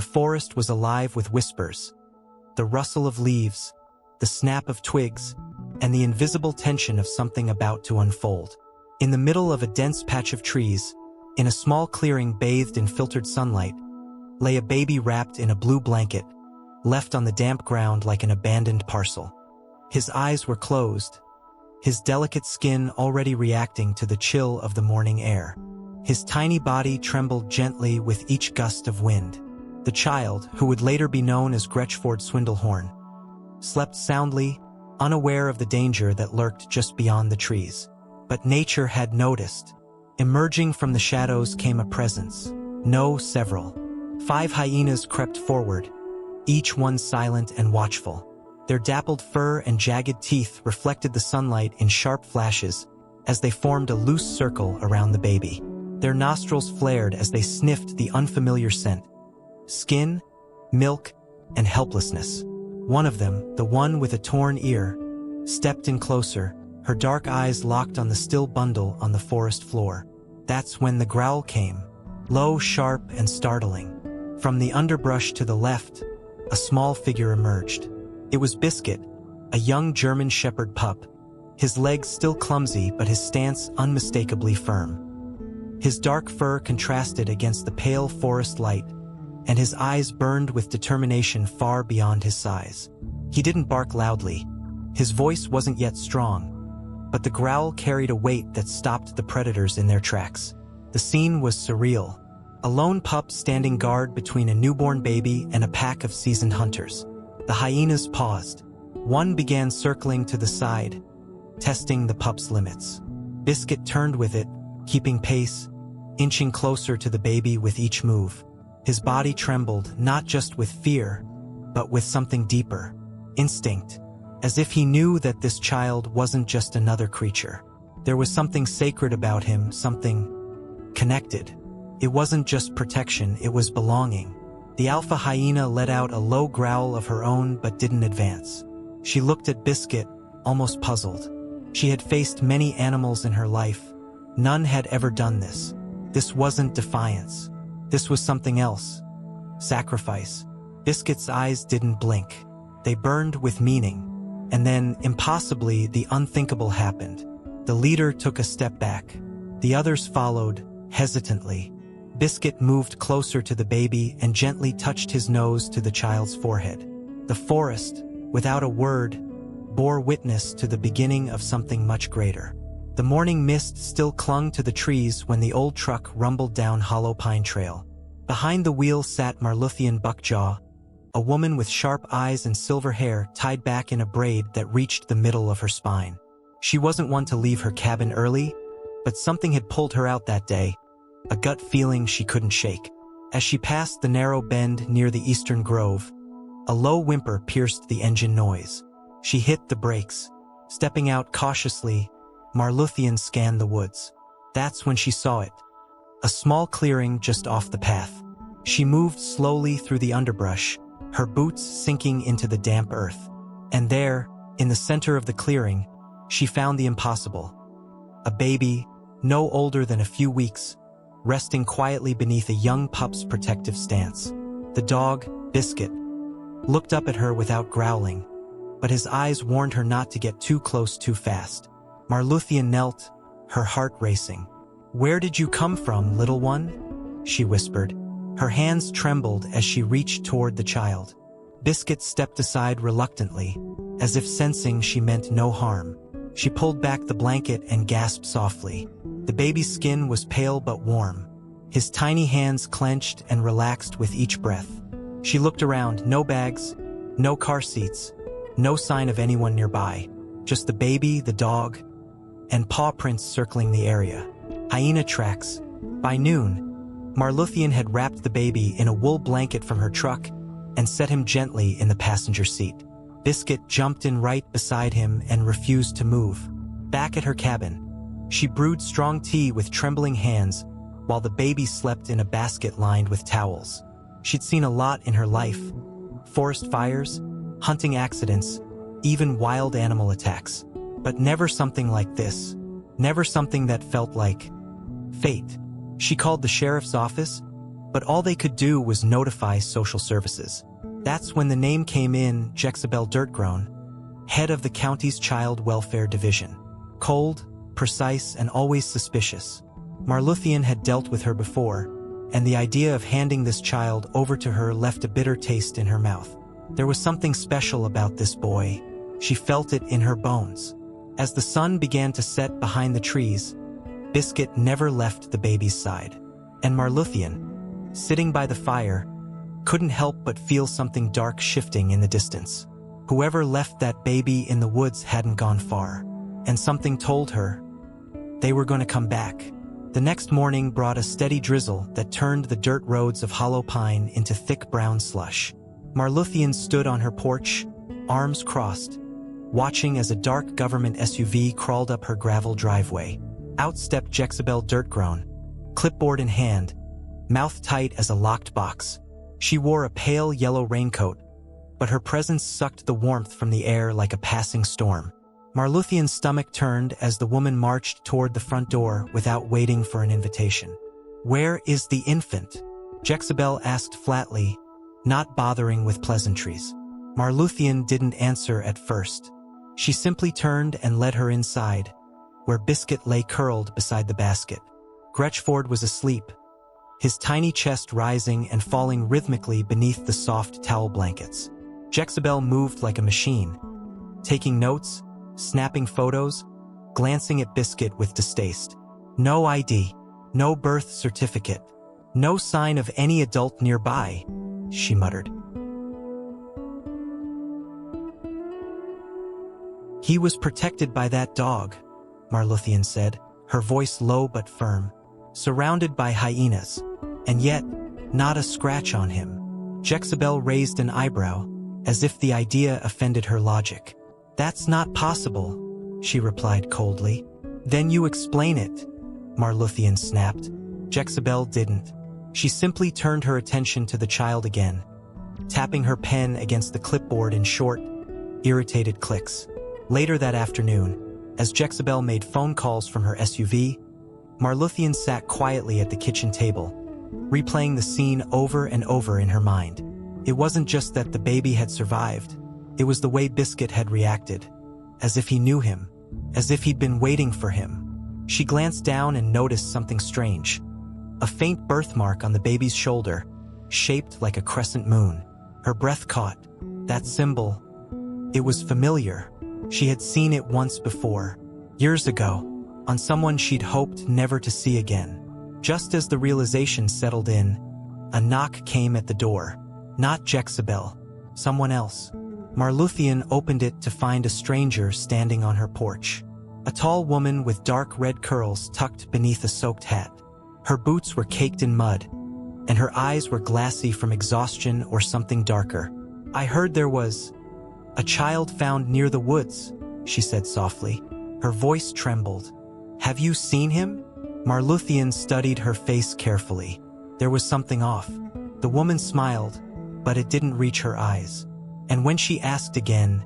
The forest was alive with whispers, the rustle of leaves, the snap of twigs, and the invisible tension of something about to unfold. In the middle of a dense patch of trees, in a small clearing bathed in filtered sunlight, lay a baby wrapped in a blue blanket, left on the damp ground like an abandoned parcel. His eyes were closed, his delicate skin already reacting to the chill of the morning air. His tiny body trembled gently with each gust of wind. The child, who would later be known as Gretchford Swindlehorn, slept soundly, unaware of the danger that lurked just beyond the trees. But nature had noticed. Emerging from the shadows came a presence. No, several. 5 hyenas crept forward, each one silent and watchful. Their dappled fur and jagged teeth reflected the sunlight in sharp flashes as they formed a loose circle around the baby. Their nostrils flared as they sniffed the unfamiliar scent. Skin, milk, and helplessness. One of them, the one with a torn ear, stepped in closer, her dark eyes locked on the still bundle on the forest floor. That's when the growl came, low, sharp, and startling. From the underbrush to the left, a small figure emerged. It was Biscuit, a young German shepherd pup, his legs still clumsy but his stance unmistakably firm. His dark fur contrasted against the pale forest light, and his eyes burned with determination far beyond his size. He didn't bark loudly. His voice wasn't yet strong, but the growl carried a weight that stopped the predators in their tracks. The scene was surreal. A lone pup standing guard between a newborn baby and a pack of seasoned hunters. The hyenas paused. One began circling to the side, testing the pup's limits. Biscuit turned with it, keeping pace, inching closer to the baby with each move. His body trembled, not just with fear, but with something deeper. Instinct. As if he knew that this child wasn't just another creature. There was something sacred about him, something connected. It wasn't just protection, it was belonging. The alpha hyena let out a low growl of her own but didn't advance. She looked at Biscuit, almost puzzled. She had faced many animals in her life. None had ever done this. This wasn't defiance. This was something else. Sacrifice. Biscuit's eyes didn't blink. They burned with meaning. And then, impossibly, the unthinkable happened. The leader took a step back. The others followed, hesitantly. Biscuit moved closer to the baby and gently touched his nose to the child's forehead. The forest, without a word, bore witness to the beginning of something much greater. The morning mist still clung to the trees when the old truck rumbled down Hollow Pine Trail. Behind the wheel sat Marluthianne Buckjaw, a woman with sharp eyes and silver hair tied back in a braid that reached the middle of her spine. She wasn't one to leave her cabin early, but something had pulled her out that day, a gut feeling she couldn't shake. As she passed the narrow bend near the eastern grove, a low whimper pierced the engine noise. She hit the brakes. Stepping out cautiously, Marluthianne scanned the woods. That's when she saw it. A small clearing just off the path. She moved slowly through the underbrush, her boots sinking into the damp earth. And there, in the center of the clearing, she found the impossible. A baby, no older than a few weeks, resting quietly beneath a young pup's protective stance. The dog, Biscuit, looked up at her without growling, but his eyes warned her not to get too close too fast. Marluthianne knelt, her heart racing. "Where did you come from, little one?" she whispered. Her hands trembled as she reached toward the child. Biscuit stepped aside reluctantly, as if sensing she meant no harm. She pulled back the blanket and gasped softly. The baby's skin was pale but warm. His tiny hands clenched and relaxed with each breath. She looked around, no bags, no car seats, no sign of anyone nearby. Just the baby, the dog, and paw prints circling the area. Hyena tracks. By noon, Marluthianne had wrapped the baby in a wool blanket from her truck and set him gently in the passenger seat. Biscuit jumped in right beside him and refused to move. Back at her cabin, she brewed strong tea with trembling hands while the baby slept in a basket lined with towels. She'd seen a lot in her life. Forest fires, hunting accidents, even wild animal attacks. But never something like this. Never something that felt like fate. She called the sheriff's office, but all they could do was notify social services. That's when the name came in: Jexabelle Dirtgroan, head of the county's child welfare division. Cold, precise, and always suspicious. Marluthianne had dealt with her before, and the idea of handing this child over to her left a bitter taste in her mouth. There was something special about this boy. She felt it in her bones. As the sun began to set behind the trees, Biscuit never left the baby's side. And Marluthianne, sitting by the fire, couldn't help but feel something dark shifting in the distance. Whoever left that baby in the woods hadn't gone far, and something told her they were going to come back. The next morning brought a steady drizzle that turned the dirt roads of Hollow Pine into thick brown slush. Marluthianne stood on her porch, arms crossed, watching as a dark government SUV crawled up her gravel driveway. Out stepped Jexabelle Dirtgroan, clipboard in hand, mouth tight as a locked box. She wore a pale yellow raincoat, but her presence sucked the warmth from the air like a passing storm. Marluthianne's stomach turned as the woman marched toward the front door without waiting for an invitation. "Where is the infant?" Jexabelle asked flatly, not bothering with pleasantries. Marluthianne didn't answer at first. She simply turned and led her inside, where Biscuit lay curled beside the basket. Gretchford was asleep, his tiny chest rising and falling rhythmically beneath the soft towel blankets. Jexabelle moved like a machine, taking notes, snapping photos, glancing at Biscuit with distaste. No ID, no birth certificate, no sign of any adult nearby, she muttered. "He was protected by that dog," Marluthianne said, her voice low but firm. "Surrounded by hyenas, and yet not a scratch on him." Jexabelle raised an eyebrow, as if the idea offended her logic. "That's not possible," she replied coldly. "Then you explain it," Marluthianne snapped. Jexabelle didn't. She simply turned her attention to the child again, tapping her pen against the clipboard in short, irritated clicks. Later that afternoon, as Jexabelle made phone calls from her SUV, Marluthianne sat quietly at the kitchen table, replaying the scene over and over in her mind. It wasn't just that the baby had survived. It was the way Biscuit had reacted, as if he knew him, as if he'd been waiting for him. She glanced down and noticed something strange. A faint birthmark on the baby's shoulder, shaped like a crescent moon. Her breath caught. That symbol. It was familiar. She had seen it once before, years ago, on someone she'd hoped never to see again. Just as the realization settled in, a knock came at the door. Not Jexabelle, someone else. Marluthianne opened it to find a stranger standing on her porch. A tall woman with dark red curls tucked beneath a soaked hat. Her boots were caked in mud, and her eyes were glassy from exhaustion or something darker. "I heard there was a child found near the woods," she said softly. Her voice trembled. "Have you seen him?" Marluthianne studied her face carefully. There was something off. The woman smiled, but it didn't reach her eyes. And when she asked again,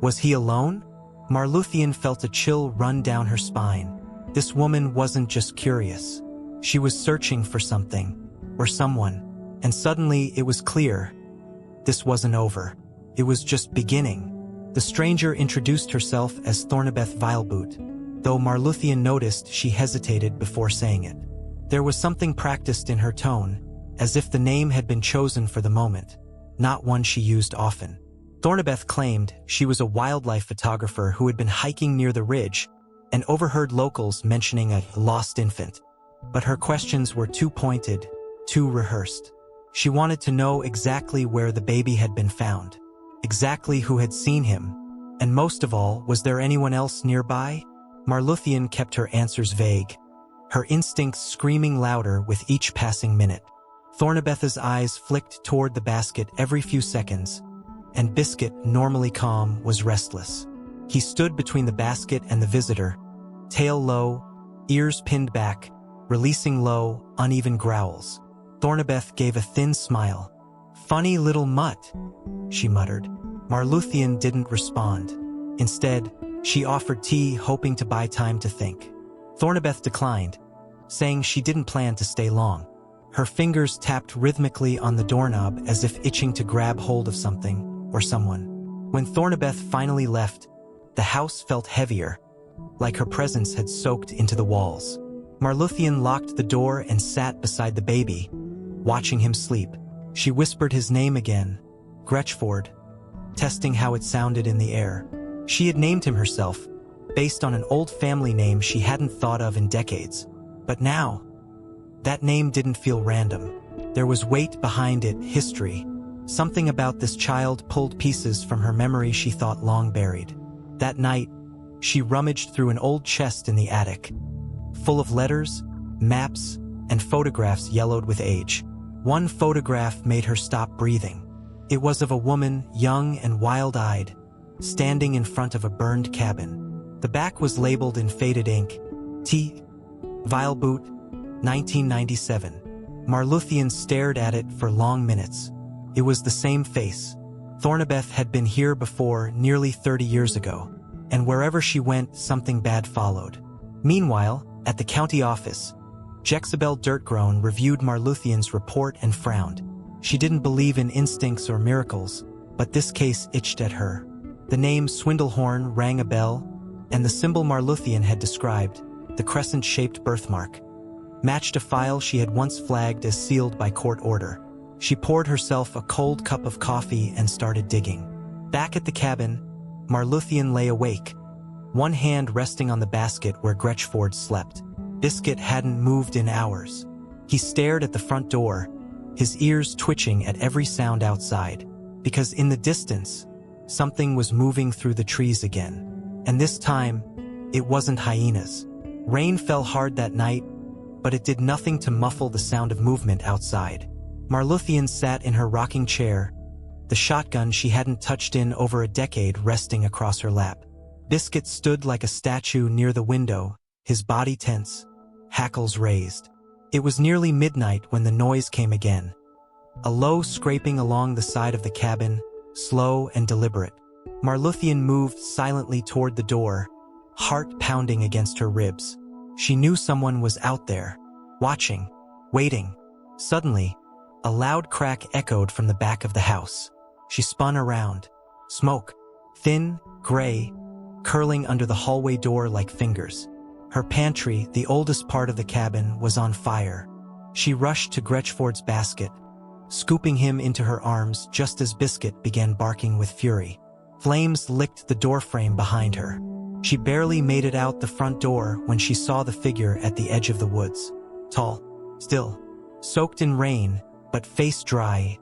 "Was he alone?" Marluthianne felt a chill run down her spine. This woman wasn't just curious. She was searching for something, or someone, and suddenly it was clear. This wasn't over. It was just beginning. The stranger introduced herself as Thornabeth Vileboot, though Marluthianne noticed she hesitated before saying it. There was something practiced in her tone, as if the name had been chosen for the moment, not one she used often. Thornabeth claimed she was a wildlife photographer who had been hiking near the ridge and overheard locals mentioning a lost infant. But her questions were too pointed, too rehearsed. She wanted to know exactly where the baby had been found, exactly who had seen him, and most of all, was there anyone else nearby? Marluthianne kept her answers vague, her instincts screaming louder with each passing minute. Thornabeth's eyes flicked toward the basket every few seconds, and Biscuit, normally calm, was restless. He stood between the basket and the visitor, tail low, ears pinned back, releasing low, uneven growls. Thornabeth gave a thin smile. "Funny little mutt," she muttered. Marluthianne didn't respond. Instead, she offered tea, hoping to buy time to think. Thornabeth declined, saying she didn't plan to stay long. Her fingers tapped rhythmically on the doorknob as if itching to grab hold of something or someone. When Thornabeth finally left, the house felt heavier, like her presence had soaked into the walls. Marluthianne locked the door and sat beside the baby, watching him sleep. She whispered his name again, Gretchford, testing how it sounded in the air. She had named him herself, based on an old family name she hadn't thought of in decades. But now, that name didn't feel random. There was weight behind it, history. Something about this child pulled pieces from her memory she thought long buried. That night, she rummaged through an old chest in the attic, full of letters, maps, and photographs yellowed with age. One photograph made her stop breathing. It was of a woman, young and wild-eyed, standing in front of a burned cabin. The back was labeled in faded ink, T. Vileboot, 1997. Marluthianne stared at it for long minutes. It was the same face. Thornabeth had been here before, nearly 30 years ago, and wherever she went, something bad followed. Meanwhile, at the county office, Jexabelle Dirtgroan reviewed Marluthianne's report and frowned. She didn't believe in instincts or miracles, but this case itched at her. The name Swindlehorn rang a bell, and the symbol Marluthianne had described, the crescent-shaped birthmark, matched a file she had once flagged as sealed by court order. She poured herself a cold cup of coffee and started digging. Back at the cabin, Marluthianne lay awake, one hand resting on the basket where Gretchford slept. Biscuit hadn't moved in hours. He stared at the front door, his ears twitching at every sound outside, because in the distance, something was moving through the trees again. And this time, it wasn't hyenas. Rain fell hard that night, but it did nothing to muffle the sound of movement outside. Marluthianne sat in her rocking chair, the shotgun she hadn't touched in over a decade resting across her lap. Biscuit stood like a statue near the window, his body tense, hackles raised. It was nearly midnight when the noise came again. A low scraping along the side of the cabin, slow and deliberate. Marluthianne moved silently toward the door, heart pounding against her ribs. She knew someone was out there, watching, waiting. Suddenly, a loud crack echoed from the back of the house. She spun around. Smoke, thin, gray, curling under the hallway door like fingers. Her pantry, the oldest part of the cabin, was on fire. She rushed to Gretchford's basket, scooping him into her arms just as Biscuit began barking with fury. Flames licked the doorframe behind her. She barely made it out the front door when she saw the figure at the edge of the woods. Tall, still, soaked in rain, but face dry,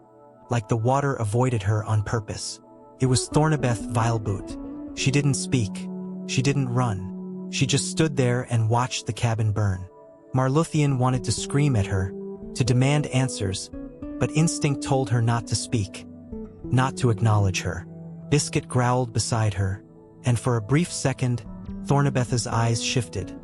like the water avoided her on purpose. It was Thornabeth Vileboot. She didn't speak. She didn't run. She just stood there and watched the cabin burn. Marluthianne wanted to scream at her, to demand answers, but instinct told her not to speak, not to acknowledge her. Biscuit growled beside her, and for a brief second, Thornabeth's eyes shifted.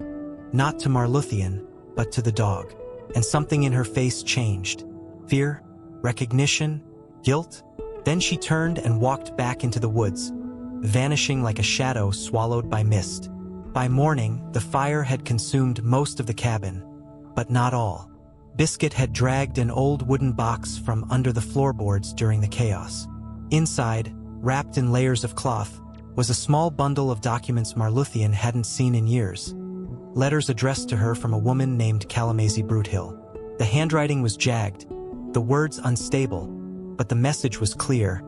Not to Marluthianne, but to the dog. And something in her face changed. Fear, recognition, guilt. Then she turned and walked back into the woods, vanishing like a shadow swallowed by mist. By morning, the fire had consumed most of the cabin, but not all. Biscuit had dragged an old wooden box from under the floorboards during the chaos. Inside, wrapped in layers of cloth, was a small bundle of documents Marluthianne hadn't seen in years. Letters addressed to her from a woman named Calamazee Broothill. The handwriting was jagged, the words unstable, but the message was clear.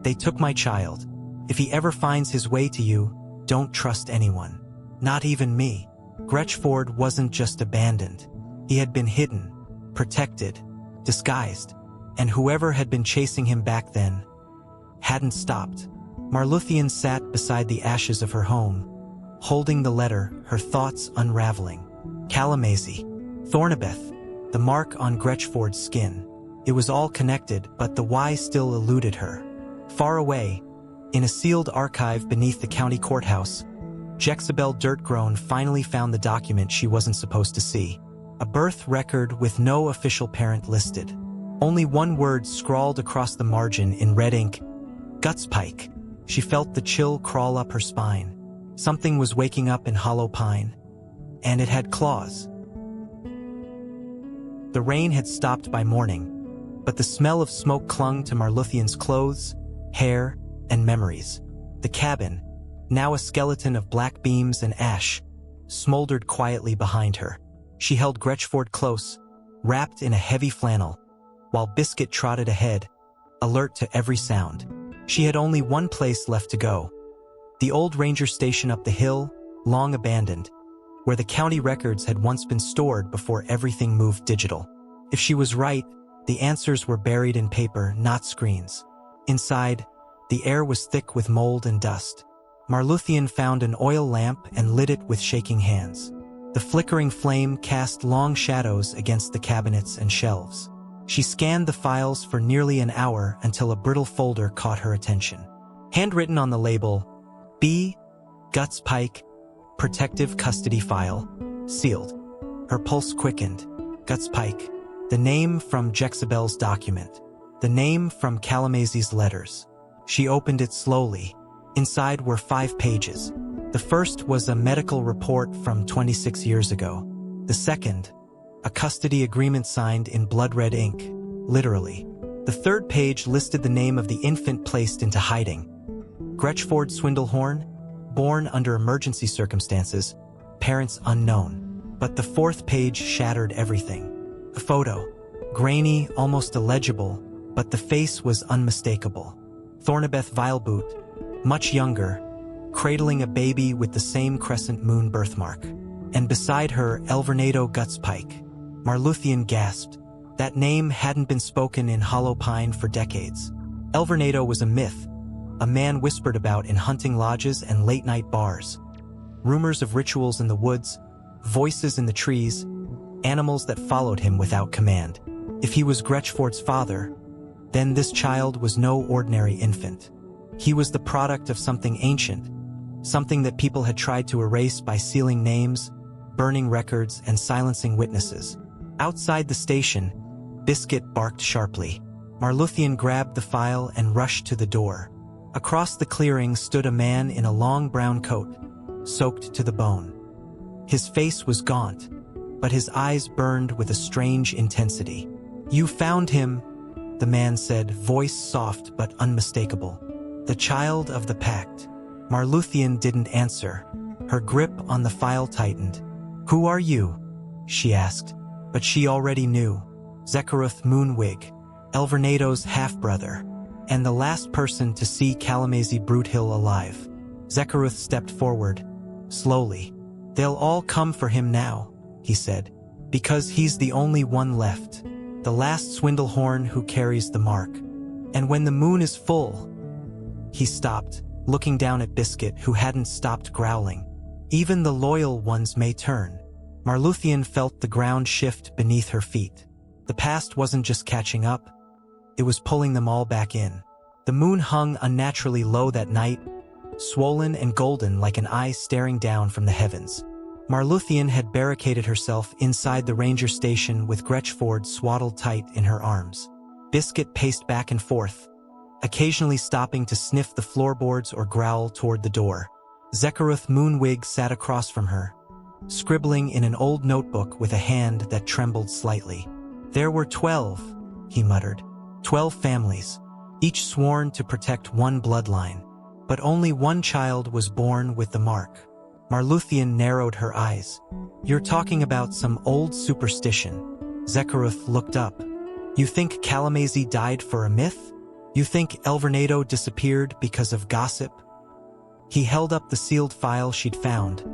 They took my child. If he ever finds his way to you, don't trust anyone. Not even me. Gretchford wasn't just abandoned. He had been hidden, protected, disguised, and whoever had been chasing him back then hadn't stopped. Marluthianne sat beside the ashes of her home, holding the letter, her thoughts unraveling. Calamazee, Thornabeth, the mark on Gretchford's skin. It was all connected, but the why still eluded her. Far away, in a sealed archive beneath the county courthouse, Jexabelle Dirtgroan finally found the document she wasn't supposed to see. A birth record with no official parent listed. Only one word scrawled across the margin in red ink: Gutspike. She felt the chill crawl up her spine. Something was waking up in Hollow Pine, and it had claws. The rain had stopped by morning, but the smell of smoke clung to Marluthianne's clothes, hair, and memories. The cabin, now a skeleton of black beams and ash, smoldered quietly behind her. She held Gretchford close, wrapped in a heavy flannel, while Biscuit trotted ahead, alert to every sound. She had only one place left to go, the old ranger station up the hill, long abandoned, where the county records had once been stored before everything moved digital. If she was right, the answers were buried in paper, not screens. Inside, the air was thick with mold and dust. Marluthianne found an oil lamp and lit it with shaking hands. The flickering flame cast long shadows against the cabinets and shelves. She scanned the files for nearly an hour until a brittle folder caught her attention. Handwritten on the label, B. Guts Pike, Protective Custody File, sealed. Her pulse quickened. Guts Pike. The name from Jexabelle's document. The name from Calamazy's letters. She opened it slowly. Inside were 5 pages. The first was a medical report from 26 years ago. The second, a custody agreement signed in blood-red ink, literally. The third page listed the name of the infant placed into hiding. Gretchford Swindlehorn, born under emergency circumstances, parents unknown. But the fourth page shattered everything. A photo, grainy, almost illegible, but the face was unmistakable. Thornabeth Vileboot, much younger, cradling a baby with the same crescent moon birthmark. And beside her, Elvernado Guts Pike. Marluthianne gasped. That name hadn't been spoken in Hollow Pine for decades. Elvernado was a myth, a man whispered about in hunting lodges and late-night bars. Rumors of rituals in the woods, voices in the trees, animals that followed him without command. If he was Gretchford's father, then this child was no ordinary infant. He was the product of something ancient, something that people had tried to erase by sealing names, burning records, and silencing witnesses. Outside the station, Biscuit barked sharply. Marluthianne grabbed the file and rushed to the door. Across the clearing stood a man in a long brown coat, soaked to the bone. His face was gaunt, but his eyes burned with a strange intensity. "You found him," the man said, voice soft but unmistakable. "The child of the pact." Marluthianne didn't answer. Her grip on the file tightened. "Who are you?" she asked, but she already knew. Zekaruth Moonwig, Elvernado's half-brother, and the last person to see Calamazy Broothill alive. Zekaruth stepped forward, slowly. "They'll all come for him now," he said, "because he's the only one left. The last Swindlehorn who carries the mark. And when the moon is full..." He stopped, looking down at Biscuit, who hadn't stopped growling. "Even the loyal ones may turn." Marluthianne felt the ground shift beneath her feet. The past wasn't just catching up, it was pulling them all back in. The moon hung unnaturally low that night, swollen and golden like an eye staring down from the heavens. Marluthianne had barricaded herself inside the ranger station with Gretchford swaddled tight in her arms. Biscuit paced back and forth, occasionally stopping to sniff the floorboards or growl toward the door. Zekaruth Moonwig sat across from her, scribbling in an old notebook with a hand that trembled slightly. "There were 12, he muttered. 12 families, each sworn to protect one bloodline. But only one child was born with the mark." Marluthianne narrowed her eyes. "You're talking about some old superstition." Zekaruth looked up. "You think Calamazy died for a myth? You think Elvernado disappeared because of gossip?" He held up the sealed file she'd found,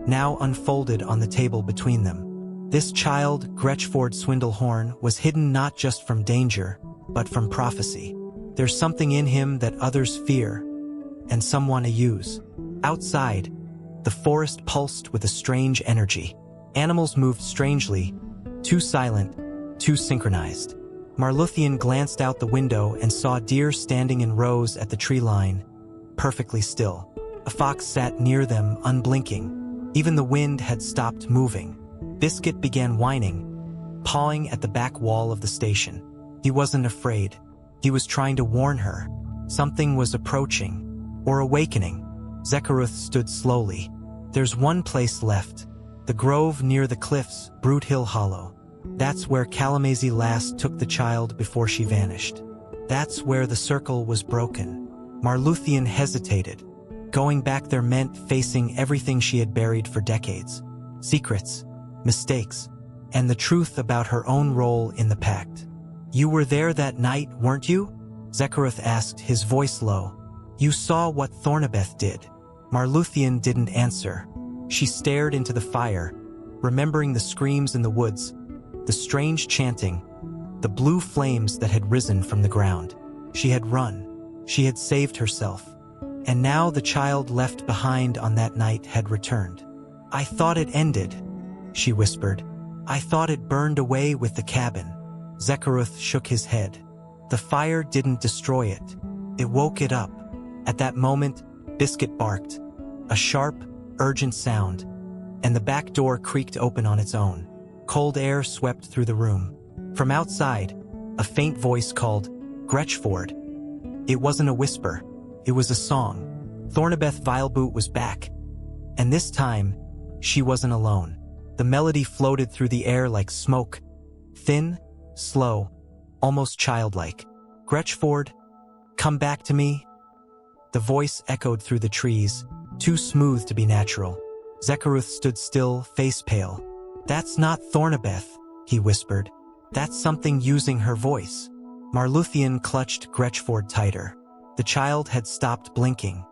now unfolded on the table between them. This child, Gretchford Swindlehorn, was hidden not just from danger, but from prophecy. There's something in him that others fear, and some want to use. Outside, the forest pulsed with a strange energy. Animals moved strangely, too silent, too synchronized. Marluthianne glanced out the window and saw deer standing in rows at the tree line, perfectly still. A fox sat near them, unblinking. Even the wind had stopped moving. Biscuit began whining, pawing at the back wall of the station. He wasn't afraid. He was trying to warn her. Something was approaching, or awakening. Zekaruth stood slowly. "There's one place left. The grove near the cliffs, Broothill Hollow. That's where Kalamazoo last took the child before she vanished. That's where the circle was broken. Marluthianne hesitated. Going back there meant facing everything she had buried for decades. Secrets, mistakes, and the truth about her own role in the pact. "You were there that night, weren't you?" Jexabelle asked, his voice low. "You saw what Thornabeth did." Marluthianne didn't answer. She stared into the fire, remembering the screams in the woods, the strange chanting, the blue flames that had risen from the ground. She had run. She had saved herself. And now the child left behind on that night had returned. "I thought it ended," she whispered. "I thought it burned away with the cabin." Jexabelle shook his head. The fire didn't destroy it. It woke it up. At that moment, Biscuit barked. A sharp, urgent sound, and the back door creaked open on its own. Cold air swept through the room. From outside, a faint voice called, "Gretchford." It wasn't a whisper. It was a song. Thornabeth Vileboot was back. And this time, she wasn't alone. The melody floated through the air like smoke. Thin, slow, almost childlike. "Gretchford, come back to me." The voice echoed through the trees, too smooth to be natural. Jexabelle stood still, face pale. "That's not Thornabeth," he whispered. "That's something using her voice." Marluthianne clutched Gretchford tighter. The child had stopped blinking.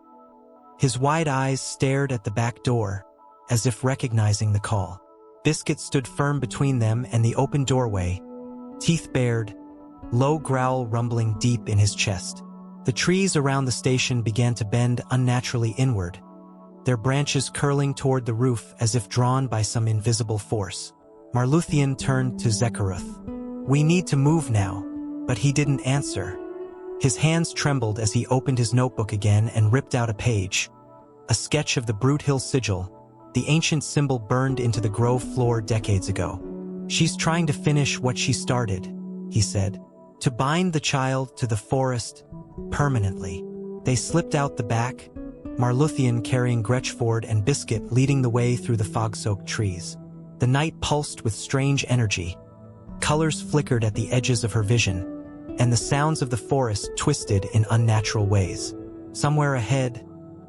His wide eyes stared at the back door, as if recognizing the call. Biscuit stood firm between them and the open doorway, teeth bared, low growl rumbling deep in his chest. The trees around the station began to bend unnaturally inward, their branches curling toward the roof as if drawn by some invisible force. Marluthianne turned to Jexabelle. "We need to move now," but he didn't answer. His hands trembled as he opened his notebook again and ripped out a page. A sketch of the Brute Hill sigil, the ancient symbol burned into the grove floor decades ago. "She's trying to finish what she started," he said. "To bind the child to the forest, permanently." They slipped out the back, Marluthianne carrying Gretchford and Biscuit leading the way through the fog-soaked trees. The night pulsed with strange energy. Colors flickered at the edges of her vision, and the sounds of the forest twisted in unnatural ways. Somewhere ahead,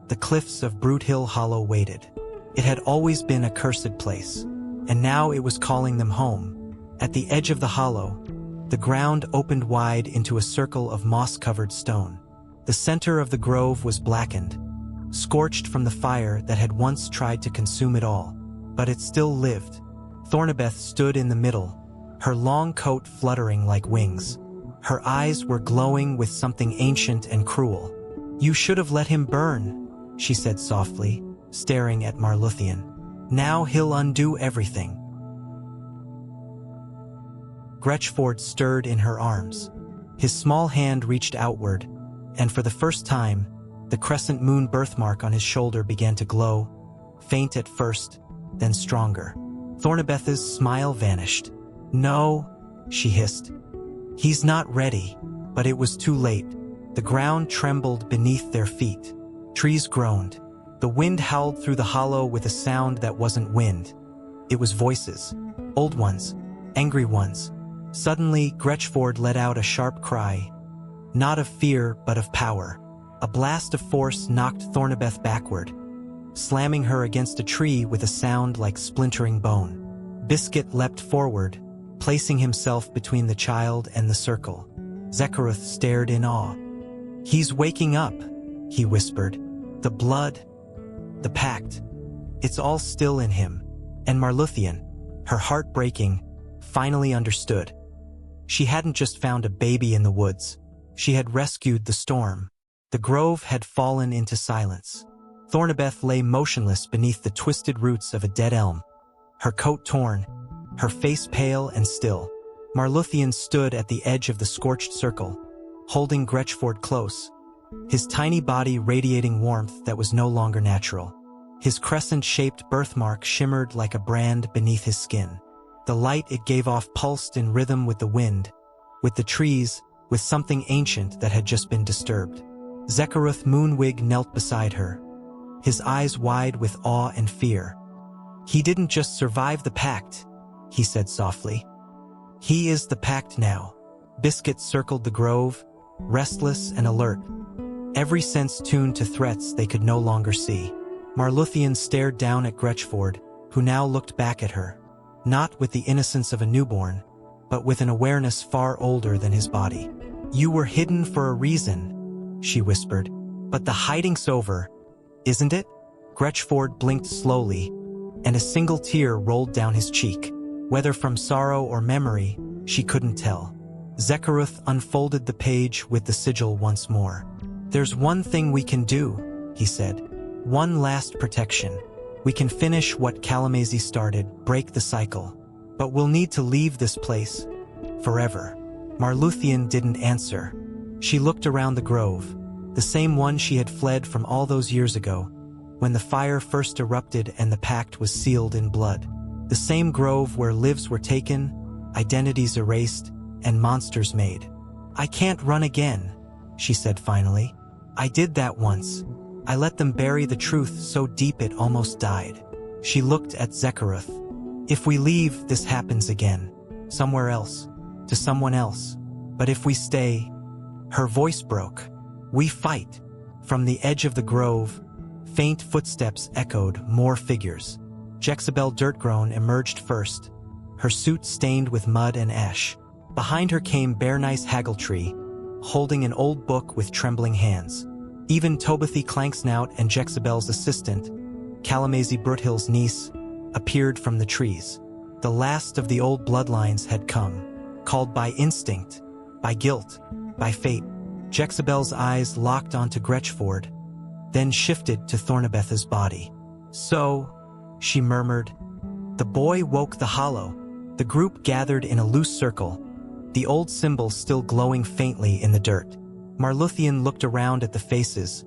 the cliffs of Brute Hill Hollow waited. It had always been a cursed place, and now it was calling them home. At the edge of the hollow, the ground opened wide into a circle of moss-covered stone. The center of the grove was blackened, scorched from the fire that had once tried to consume it all, but it still lived. Thornabeth stood in the middle, her long coat fluttering like wings. Her eyes were glowing with something ancient and cruel. "You should have let him burn," she said softly, staring at Marluthianne. "Now he'll undo everything." Gretchford stirred in her arms. His small hand reached outward, and for the first time, the crescent moon birthmark on his shoulder began to glow, faint at first, then stronger. Thornabeth's smile vanished. "No," she hissed. "He's not ready." But it was too late. The ground trembled beneath their feet. Trees groaned. The wind howled through the hollow with a sound that wasn't wind. It was voices. Old ones. Angry ones. Suddenly, Gretchford let out a sharp cry. Not of fear, but of power. A blast of force knocked Thornabeth backward, slamming her against a tree with a sound like splintering bone. Biscuit leapt forward, placing himself between the child and the circle. Jexabelle stared in awe. "He's waking up," he whispered. "The blood, the pact, it's all still in him." And Marluthianne, her heart breaking, finally understood. She hadn't just found a baby in the woods. She had rescued the storm. The grove had fallen into silence. Thornabeth lay motionless beneath the twisted roots of a dead elm, her coat torn, her face pale and still. Marluthianne stood at the edge of the scorched circle, holding Gretchford close, his tiny body radiating warmth that was no longer natural. His crescent-shaped birthmark shimmered like a brand beneath his skin. The light it gave off pulsed in rhythm with the wind, with the trees, with something ancient that had just been disturbed. Jexabelle Moonwig knelt beside her, his eyes wide with awe and fear. "He didn't just survive the pact," he said softly. He is the pact now. Biscuit circled the grove, restless and alert, every sense tuned to threats they could no longer see. Marluthian stared down at Gretchford, who now looked back at her, not with the innocence of a newborn, but with an awareness far older than his body. "You were hidden for a reason," she whispered. "But the hiding's over, isn't it?" Gretchford blinked slowly, and a single tear rolled down his cheek. Whether from sorrow or memory, she couldn't tell. Zekaruth unfolded the page with the sigil once more. "There's one thing we can do," he said. "One last protection. We can finish what Kalamazee started, break the cycle. But we'll need to leave this place. Forever." Marluthian didn't answer. She looked around the grove, the same one she had fled from all those years ago, when the fire first erupted and the pact was sealed in blood. The same grove where lives were taken, identities erased, and monsters made. "I can't run again," she said finally. "I did that once. I let them bury the truth so deep it almost died." She looked at Zekaruth. "If we leave, this happens again. Somewhere else. To someone else. But if we stay..." Her voice broke. "We fight." From the edge of the grove, faint footsteps echoed, more figures. Jexabelle Dirtgroan emerged first, her suit stained with mud and ash. Behind her came Bernice Haggletree, holding an old book with trembling hands. Even Tobathy Clanksnout and Jexabelle's assistant, Kalamazee Bruthill's niece, appeared from the trees. The last of the old bloodlines had come, called by instinct, by guilt, by fate. Jexabelle's eyes locked onto Gretchford, then shifted to Thornabeth's body. "So," she murmured. The boy woke the hollow. The group gathered in a loose circle, the old symbol still glowing faintly in the dirt. Marluthian looked around at the faces,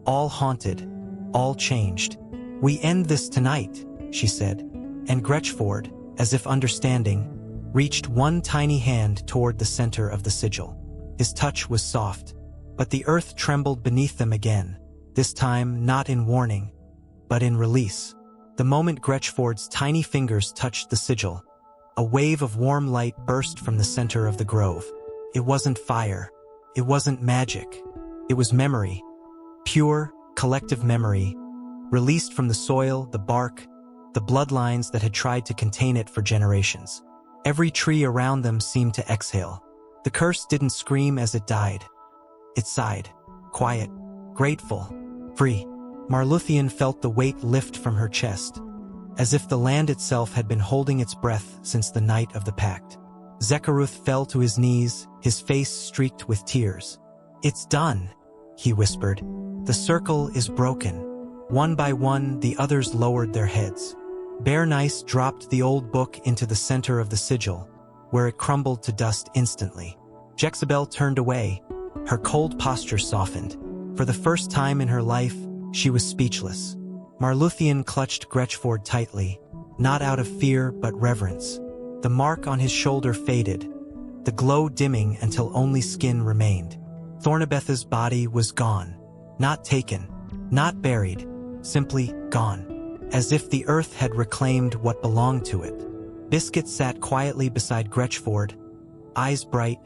all haunted, all changed. "We end this tonight," she said, and Gretchford, as if understanding, reached one tiny hand toward the center of the sigil. His touch was soft, but the earth trembled beneath them again, this time not in warning, but in release. The moment Gretchford's tiny fingers touched the sigil, a wave of warm light burst from the center of the grove. It wasn't fire. It wasn't magic. It was memory. Pure, collective memory, released from the soil, the bark, the bloodlines that had tried to contain it for generations. Every tree around them seemed to exhale. The curse didn't scream as it died. It sighed, quiet, grateful, free. Marluthian felt the weight lift from her chest, as if the land itself had been holding its breath since the night of the pact. Zekaruth fell to his knees, his face streaked with tears. "It's done," he whispered. "The circle is broken." One by one, the others lowered their heads. Bernice dropped the old book into the center of the sigil, where it crumbled to dust instantly. Jexabelle turned away, her cold posture softened. For the first time in her life, she was speechless. Marluthian clutched Gretchford tightly, not out of fear but reverence. The mark on his shoulder faded, the glow dimming until only skin remained. Thornabeth's body was gone, not taken, not buried, simply gone, as if the earth had reclaimed what belonged to it. Biscuit sat quietly beside Gretchford, eyes bright,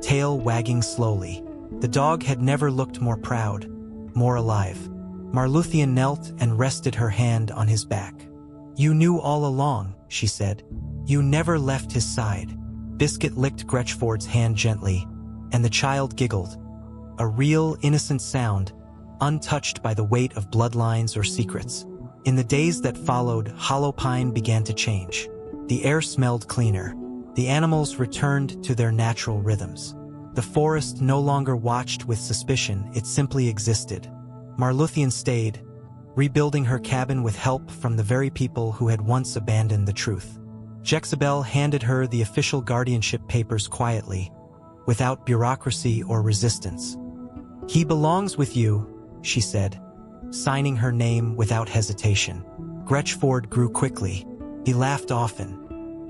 tail wagging slowly. The dog had never looked more proud, more alive. Marluthian knelt and rested her hand on his back. "You knew all along," she said. "You never left his side." Biscuit licked Gretchford's hand gently, and the child giggled. A real, innocent sound, untouched by the weight of bloodlines or secrets. In the days that followed, Hollow Pine began to change. The air smelled cleaner. The animals returned to their natural rhythms. The forest no longer watched with suspicion, it simply existed. Marluthian stayed, rebuilding her cabin with help from the very people who had once abandoned the truth. Jexabelle handed her the official guardianship papers quietly, without bureaucracy or resistance. "He belongs with you," she said, signing her name without hesitation. Gretchford grew quickly. He laughed often.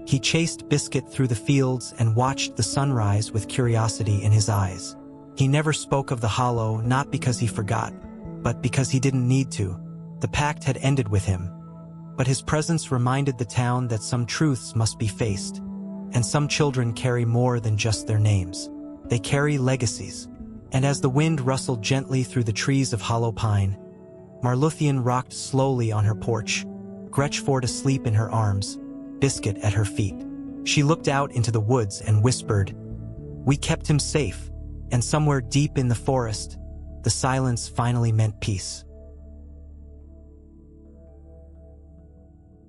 He chased Biscuit through the fields and watched the sunrise with curiosity in his eyes. He never spoke of the Hollow, not because he forgot, but because he didn't need to. The pact had ended with him. But his presence reminded the town that some truths must be faced, And some children carry more than just their names. They carry legacies. And as the wind rustled gently through the trees of hollow pine, Marluthianne rocked slowly on her porch, Gretchford asleep in her arms, Biscuit at her feet. She looked out into the woods and whispered, "We kept him safe," and somewhere deep in the forest, the silence finally meant peace.